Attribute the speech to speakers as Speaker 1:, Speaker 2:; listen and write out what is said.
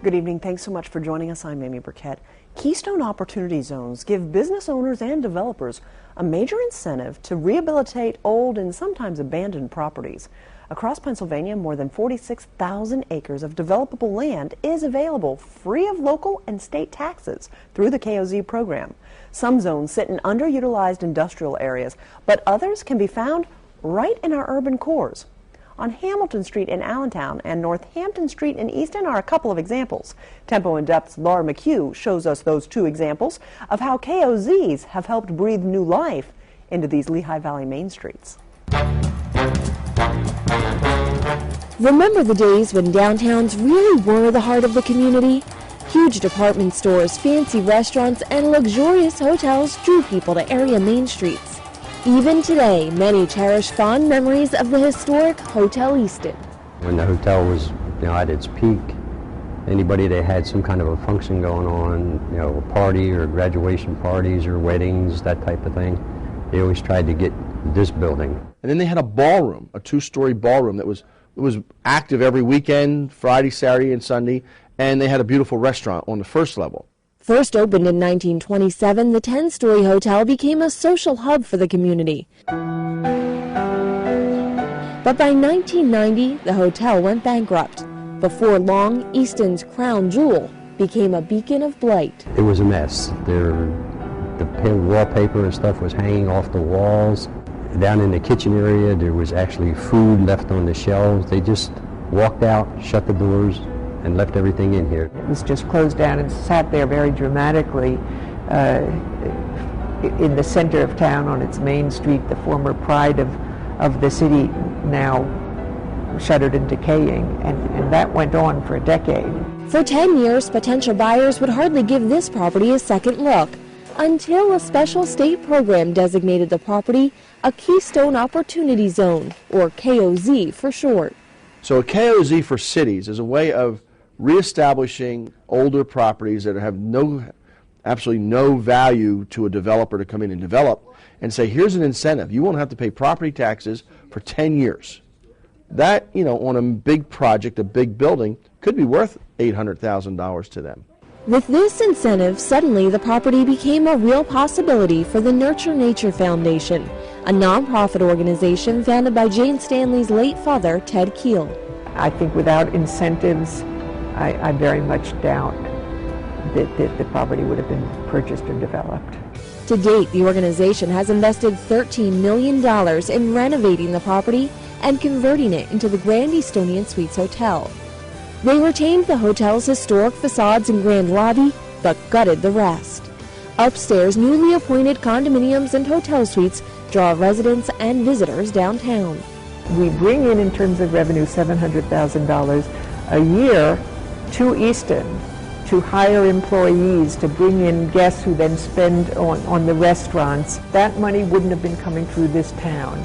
Speaker 1: Good evening. Thanks so much for joining us. I'm Amy Burkett. Keystone Opportunity Zones give business owners and developers a major incentive to rehabilitate old and sometimes abandoned properties. Across Pennsylvania, more than 46,000 acres of developable land is available free of local and state taxes through the KOZ program. Some zones sit in underutilized industrial areas, but others can be found right in our urban cores. On Hamilton Street in Allentown and Northampton Street in Easton are a couple of examples. Tempo in Depth's Laura McHugh shows us those two examples of how KOZs have helped breathe new life into these Lehigh Valley main streets.
Speaker 2: Remember the days when downtowns really were the heart of the community? Huge department stores, fancy restaurants, and luxurious hotels drew people to area main streets. Even today, many cherish fond memories of the historic Hotel Easton.
Speaker 3: When the hotel was, at its peak, anybody that had some kind of a function going on, a party or graduation parties or weddings, that type of thing, they always tried to get this building.
Speaker 4: And then they had a ballroom, a two-story ballroom that was active every weekend, Friday, Saturday, and Sunday, and they had a beautiful restaurant on the first level.
Speaker 2: First opened in 1927, the 10-story hotel became a social hub for the community. But by 1990, the hotel went bankrupt. Before long, Easton's crown jewel became a beacon of blight.
Speaker 3: It was a mess. The wallpaper and stuff was hanging off the walls. Down in the kitchen area, there was actually food left on the shelves. They just walked out, shut the doors, and left everything in here.
Speaker 5: It was just closed down and sat there very dramatically in the center of town on its main street, the former pride of the city, now shuttered and decaying, and that went on for a decade.
Speaker 2: For 10 years, potential buyers would hardly give this property a second look, until a special state program designated the property a Keystone Opportunity Zone, or KOZ for short.
Speaker 4: So a KOZ for cities is a way of reestablishing older properties that have absolutely no value to a developer to come in and develop, and say, here's an incentive. You won't have to pay property taxes for 10 years. That, on a big project, a big building, could be worth $800,000 to them.
Speaker 2: With this incentive, suddenly the property became a real possibility for the Nurture Nature Foundation, a nonprofit organization founded by Jane Stanley's late father, Ted Keel.
Speaker 5: I think without incentives, I very much doubt that the property would have been purchased or developed.
Speaker 2: To date, the organization has invested $13 million in renovating the property and converting it into the Grand Eastonian Suites Hotel. They retained the hotel's historic facades and grand lobby, but gutted the rest. Upstairs, newly appointed condominiums and hotel suites draw residents and visitors downtown.
Speaker 5: We bring in terms of revenue, $700,000 a year to Easton, to hire employees, to bring in guests who then spend on the restaurants. That money wouldn't have been coming through this town.